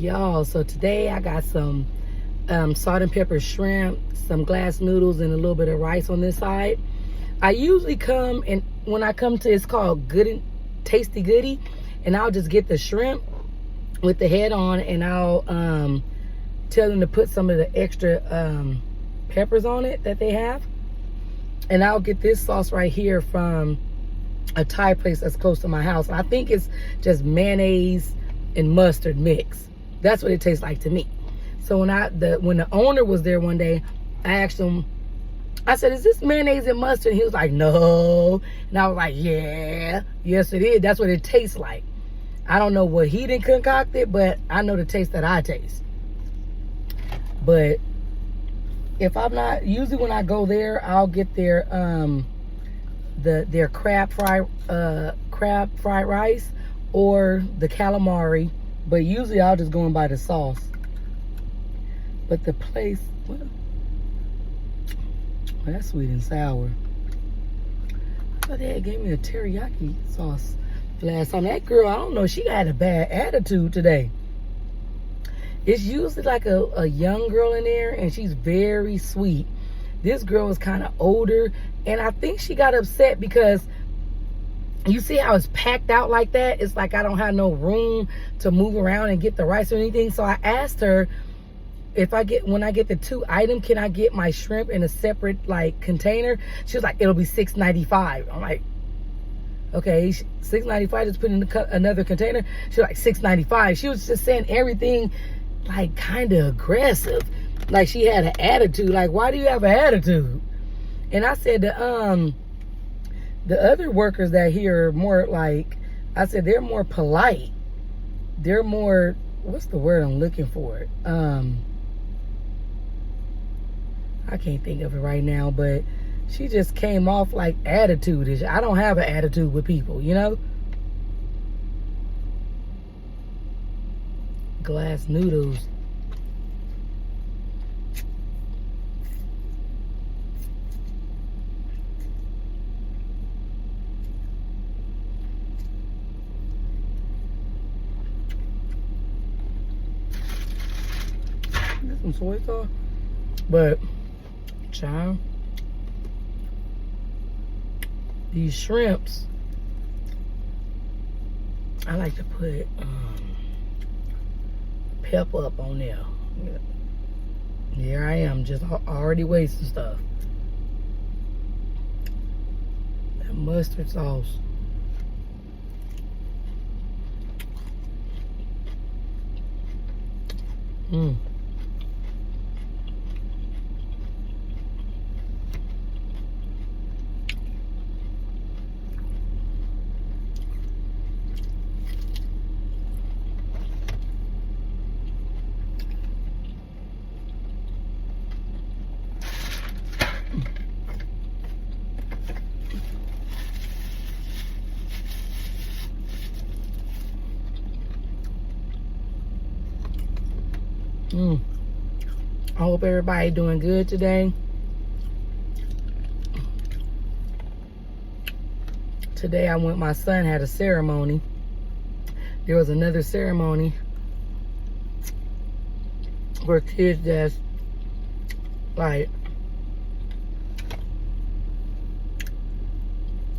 Y'all, so today I got some salt and pepper shrimp, some glass noodles, and a little bit of rice on this side. I usually come, and when I come to, it's called Good Tasty Goody, and I'll just get the shrimp with the head on, and I'll tell them to put some of the extra peppers on it that they have. And I'll get this sauce right here from a Thai place that's close to my house. I think it's just mayonnaise and mustard mix. That's what it tastes like to me. So when the owner was there one day, I asked him, I said, is this mayonnaise and mustard? And he was like, no. And I was like, yeah, yes it is. That's what it tastes like. I don't know what he didn't concoct it, but I know the taste that I taste. But if I'm not, usually when I go there, I'll get their crab fried rice or the calamari. But usually I'll just go and buy the sauce. But the place, well, that's sweet and sour. I thought they had gave me a teriyaki sauce last time. That girl, I don't know, she had a bad attitude today. It's usually like a young girl in there, and she's very sweet. This girl is kind of older, and I think she got upset because you see how it's packed out like that? It's like I don't have no room to move around and get the rice or anything. So I asked her, when I get the 2 item, can I get my shrimp in a separate like container? She was like, it'll be $6.95. I'm like, okay, $6.95, just put in another container. She was like, $6.95. She was just saying everything like kind of aggressive. Like she had an attitude. Like, why do you have an attitude? And I said, the other workers that here are more like, I said, they're more polite. They're more, what's the word I'm looking for? I can't think of it right now, but she just came off like attitude-ish. I don't have an attitude with people, you know? Glass noodles. Get some soy sauce. But, child, these shrimps, I like to put pepper up on there. Here I am, just already wasting stuff. That mustard sauce. Mmm. I hope everybody doing good today. Today my son had a ceremony. There was another ceremony where kids just like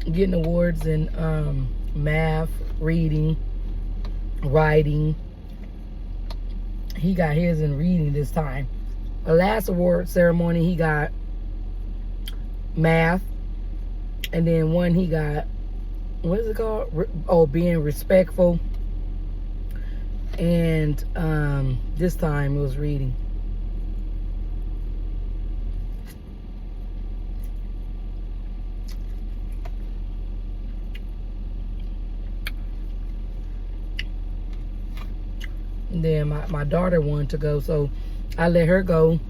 getting awards in math, reading, writing. He got his in reading this time. The last award ceremony, he got math. And then one he got, what is it called? Oh, being respectful. And this time it was reading. And then my daughter wanted to go, so I let her go,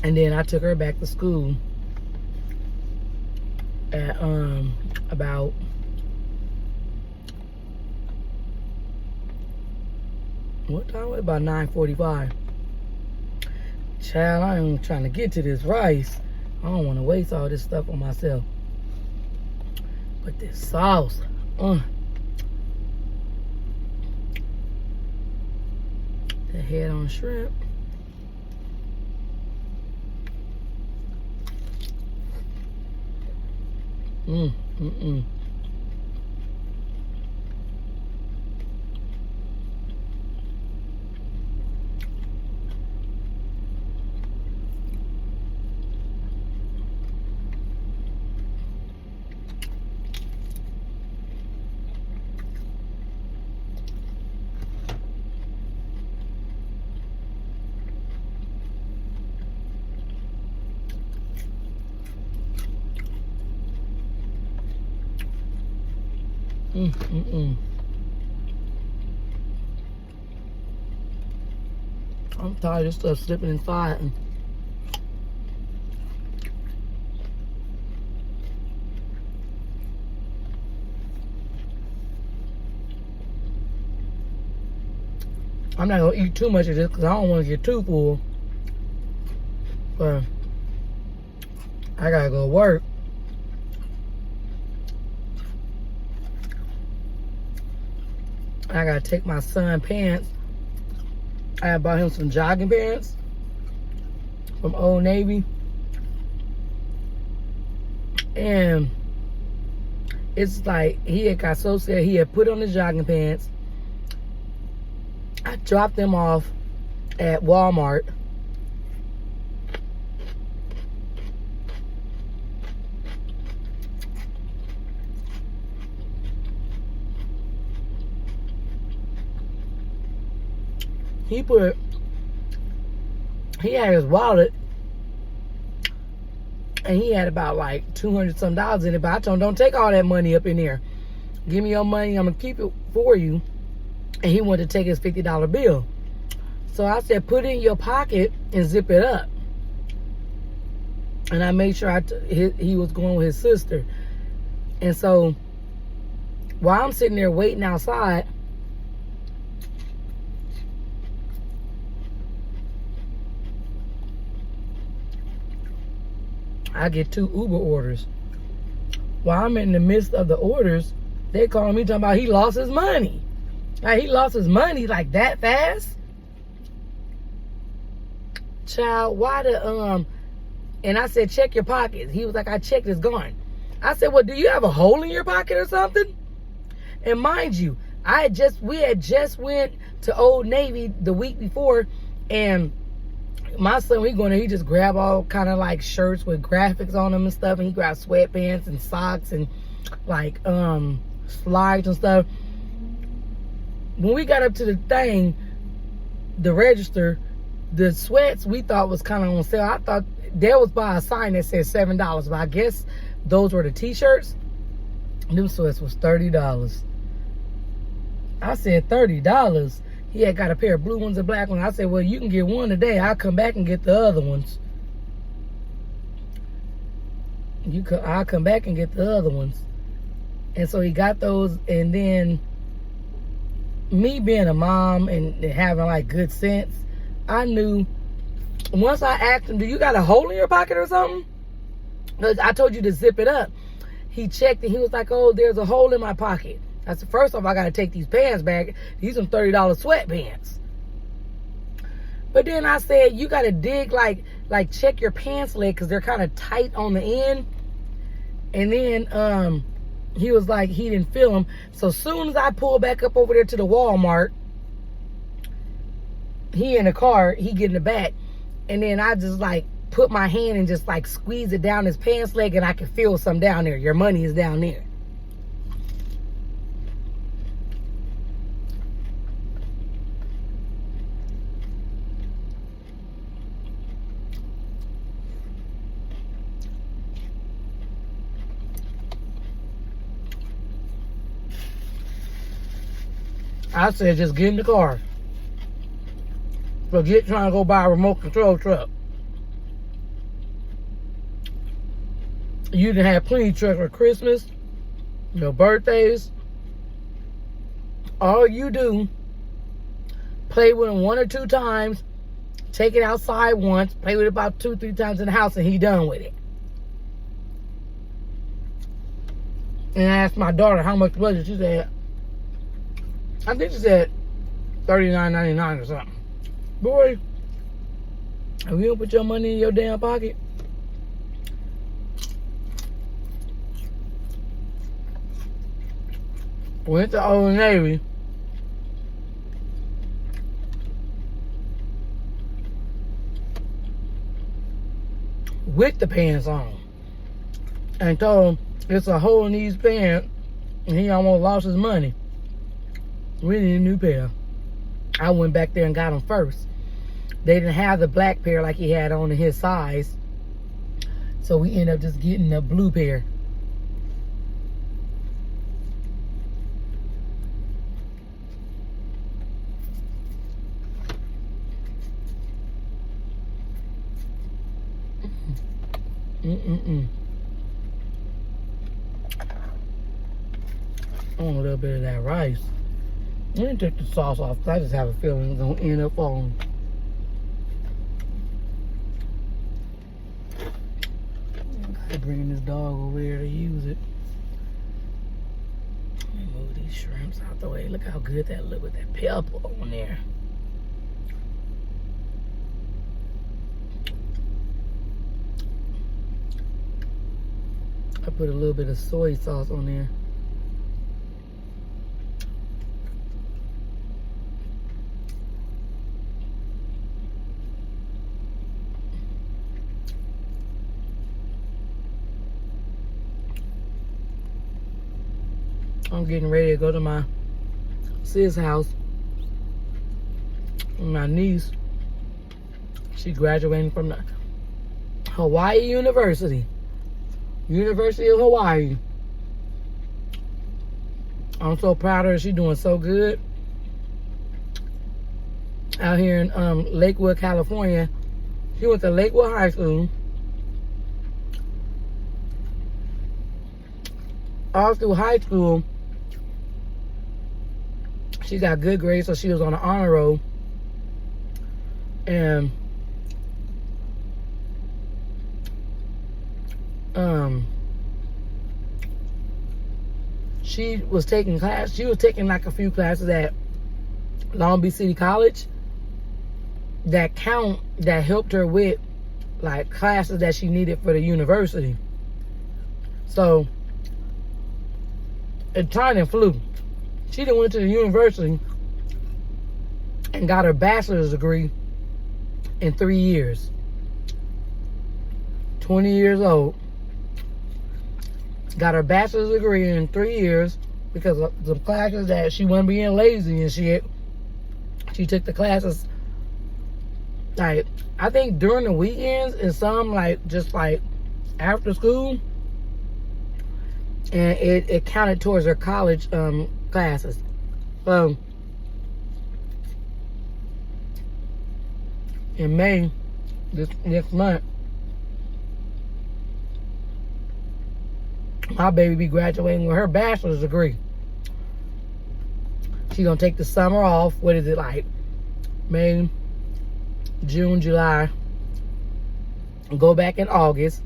and then I took her back to school at about what time was it? About 9:45. Child, I am trying to get to this rice. I don't want to waste all this stuff on myself. But this sauce, The head on shrimp. Mm. I'm tired of this stuff slipping inside. I'm not gonna eat too much of this because I don't want to get too full. But I gotta go to work. I gotta take my son pants. I bought him some jogging pants from Old Navy. And it's like he had got so scared he had put on his jogging pants. I dropped them off at Walmart. He had his wallet and he had about like $200 some in it, but I told him, don't take all that money up in there. Give me your money, I'm gonna keep it for you. And he wanted to take his $50 bill. So I said, put it in your pocket and zip it up. And I made sure he was going with his sister. And so while I'm sitting there waiting outside, I get 2 Uber orders. While I'm in the midst of the orders, they call me talking about he lost his money. Like, he lost his money like that fast? Child, why the, and I said, check your pockets. He was like, I checked, it's gone. I said, well, do you have a hole in your pocket or something? And mind you, we had just went to Old Navy the week before, and my son, he going there, he just grabbed all kind of like shirts with graphics on them and stuff, and he grabbed sweatpants and socks and like slides and stuff. When we got up to the thing, the register, the sweats we thought was kind of on sale. I thought there was by a sign that said $7, but I guess those were the t-shirts. Them sweats was $30. I said $30. He had got a pair of blue ones and black ones. I said, well, you can get one today. I'll come back and get the other ones. I'll come back and get the other ones. And so he got those, and then me being a mom and having like good sense, I knew once I asked him, do you got a hole in your pocket or something? Because I told you to zip it up. He checked and he was like, oh, there's a hole in my pocket. I said, first off, I got to take these pants back. These are $30 sweatpants. But then I said, you got to dig, like check your pants leg because they're kind of tight on the end. And then he was like, he didn't feel them. So soon as I pulled back up over there to the Walmart, he in the car, he get in the back. And then I just like put my hand and just like squeeze it down his pants leg, and I could feel some down there. Your money is down there. I said, just get in the car. Forget trying to go buy a remote control truck. You done had plenty of trucks for Christmas, your birthdays. All you do, play with him 1 or 2 times, take it outside once, play with it about 2-3 times in the house, and he done with it. And I asked my daughter how much was it. She said, I think she said $39.99 or something. Boy, if you don't put your money in your damn pocket, went to Old Navy. With the pants on. And told him it's a hole in these pants and he almost lost his money. We need a new pair. I went back there and got them first. They didn't have the black pair like he had on in his size. So we ended up just getting the blue pair. I want a little bit of that rice. Let me take the sauce off because I just have a feeling it's going to end up falling. I gotta bring this dog over here to use it. Let me move these shrimps out the way. Look how good that look with that pepper on there. I put a little bit of soy sauce on there. I'm getting ready to go to my sis house. My niece, she's graduating from the Hawaii University. University of Hawaii. I'm so proud of her. She's doing so good. Out here in Lakewood, California. She went to Lakewood High School. All through high school, she got good grades, so she was on the honor roll. And she was taking like a few classes at Long Beach City College that helped her with like classes that she needed for the university. So it turned and flew. She then went to the university and got her bachelor's degree in 3 years. 20 years old. Got her bachelor's degree in 3 years because of the classes that she wasn't being lazy and shit. She took the classes, like, I think during the weekends and some, like, just, like, after school. And it counted towards her college classes. So, in May, next month, my baby be graduating with her bachelor's degree. She gonna take the summer off. What is it, like May, June, July, and go back in August.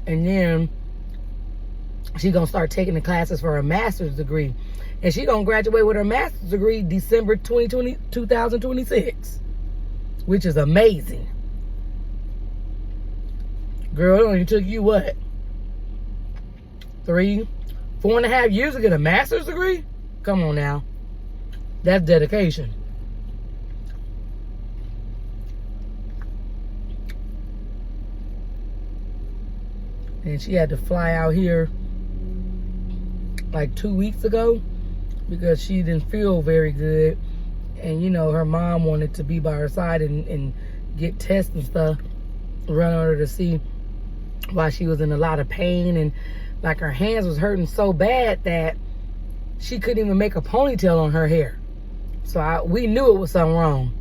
And then she gonna start taking the classes for her master's degree. And she gonna graduate with her master's degree December 2026, which is amazing. Girl, it only took you what? 4.5 years to get a master's degree? Come on now. That's dedication. And she had to fly out here like 2 weeks ago because she didn't feel very good. And, you know, her mom wanted to be by her side and get tests and stuff, run on her to see why she was in a lot of pain. And, like, her hands was hurting so bad that she couldn't even make a ponytail on her hair. So we knew it was something wrong.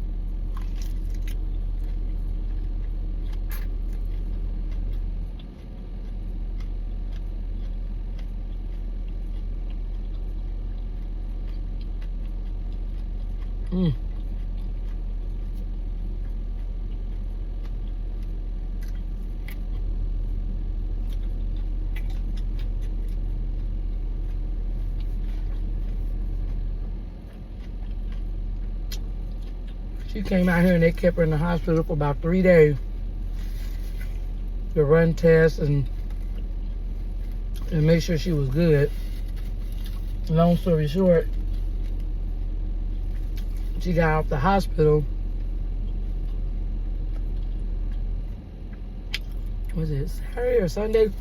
She came out here and they kept her in the hospital for about 3 days to run tests and make sure she was good. Long story short, she got out the hospital. Was it Saturday or Sunday?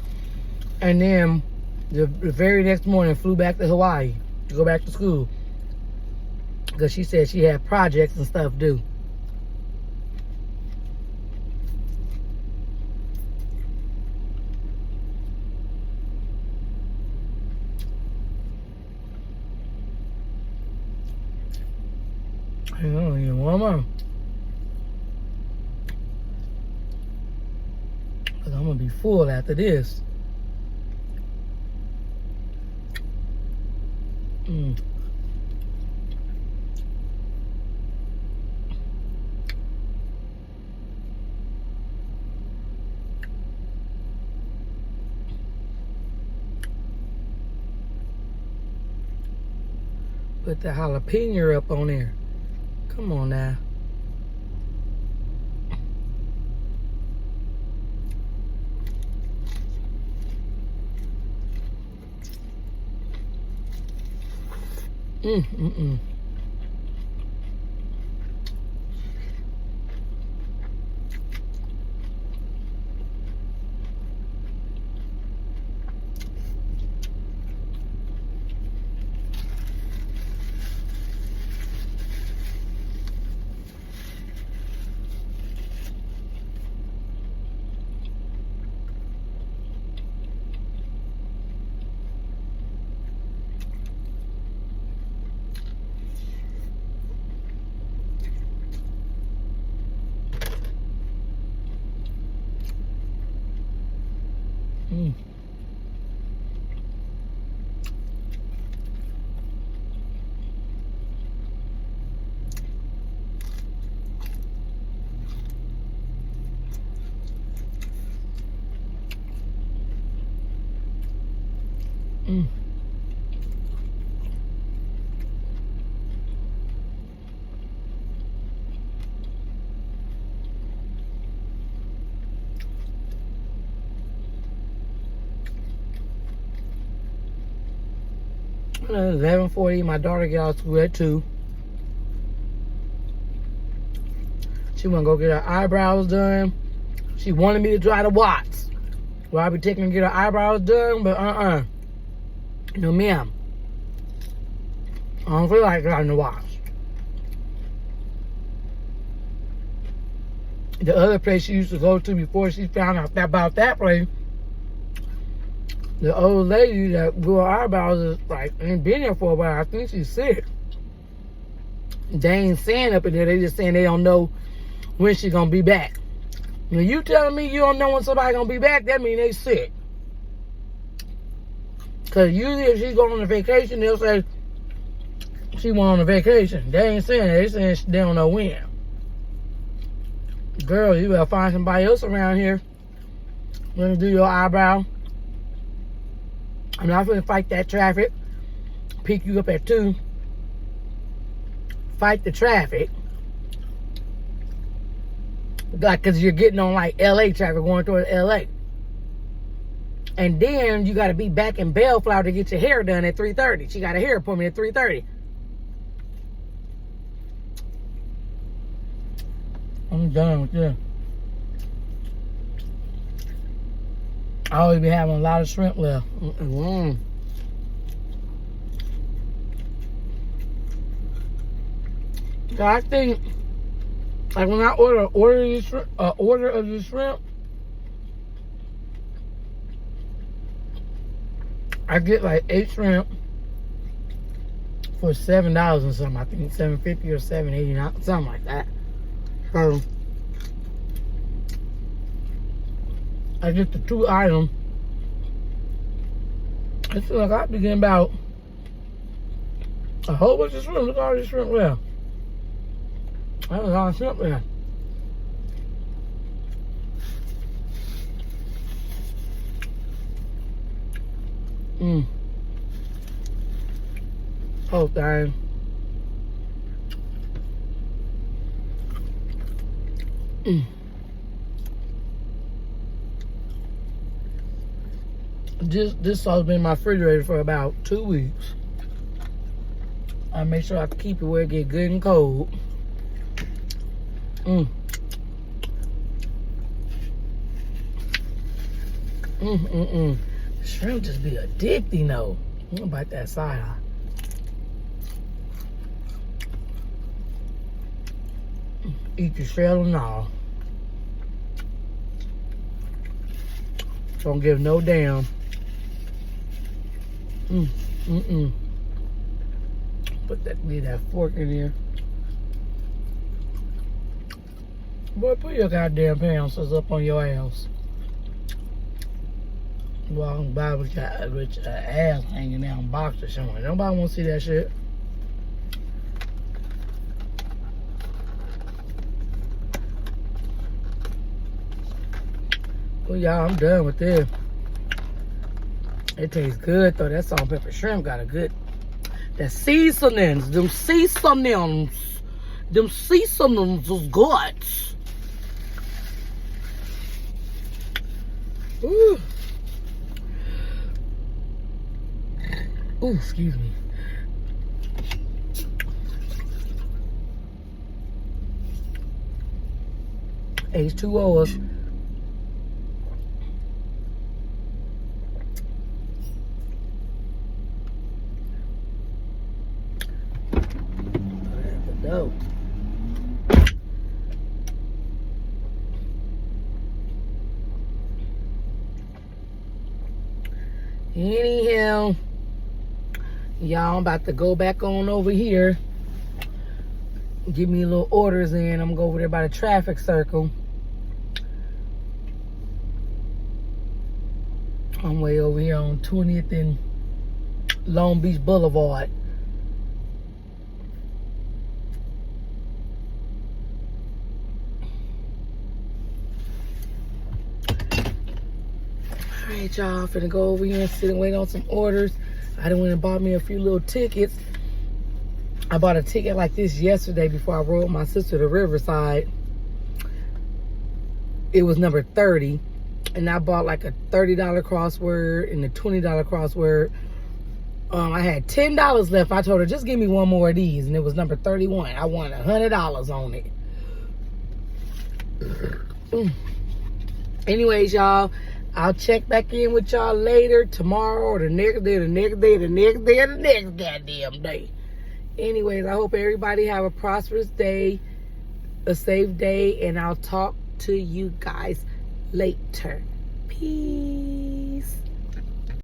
And then the very next morning flew back to Hawaii to go back to school. Because she said she had projects and stuff due. Hang on, even one more. Because I'm going to be full after this. Put the jalapeno up on there. Come on now. Mm-mm-mm. Mm. Mm. It's 11:40. My daughter got out of school at 2. She want to go get her eyebrows done. She wanted me to try the Watts. Well, I'll be taking her to get her eyebrows done, but no, ma'am. I don't feel like driving the Watts. The other place she used to go to before she found out about that place, the old lady that grew her eyebrows is like ain't been there for a while. I think she's sick. They ain't saying up in there. They just saying they don't know when she gonna be back. When you telling me you don't know when somebody gonna be back, that mean they sick. Cause usually if she go on a vacation, they'll say she went on a vacation. They ain't saying that. They saying they don't know when. Girl, you better find somebody else around here gonna do your eyebrow. I'm not gonna fight that traffic. Pick you up at 2. Fight the traffic. Like, cause you're getting on like LA traffic going towards LA. And then you gotta be back in Bellflower to get your hair done at 3:30. She got a hair appointment at 3:30. I'm done with this. I always be having a lot of shrimp left. So I think, like when I order of the shrimp, I get like 8 shrimp for $7 and something. I think $7.50 or $7.80, something like that. So I get the 2 items. I feel like I'd be getting about a whole bunch of shrimp. Look at all this shrimp left. That was a lot of shrimp there. Whole thing. This sauce been in my refrigerator for about 2 weeks. I make sure I keep it where it get good and cold. Shrimp just be addicting though. I'm gonna bite that side eye. Eat the shell and all. Don't give no damn. Put that fork in here. Boy, put your goddamn pencils up on your ass. Walking by with your ass hanging down, boxer showing. Nobody want to see that shit. Well, y'all, I'm done with this. It tastes good though. That salt and pepper shrimp got a good. The seasonings, them seasonings is good. Ooh. Ooh, excuse me. H2O's. Dope. Anyhow, y'all, I'm about to go back on over here. Give me a little orders in. I'm gonna go over there by the traffic circle. I'm way over here on 20th and Long Beach Boulevard. Alright, y'all, finna go over here and sit and wait on some orders. I done went and bought me a few little tickets. I bought a ticket like this yesterday before I rode my sister to Riverside. It was number 30. And I bought like a $30 crossword and a $20 crossword. I had $10 left. I told her, just give me one more of these. And it was number 31. I won $100 on it. Anyways, y'all, I'll check back in with y'all later, tomorrow, or the next day, the next day, the next day, the next goddamn day. Anyways, I hope everybody have a prosperous day, a safe day, and I'll talk to you guys later. Peace.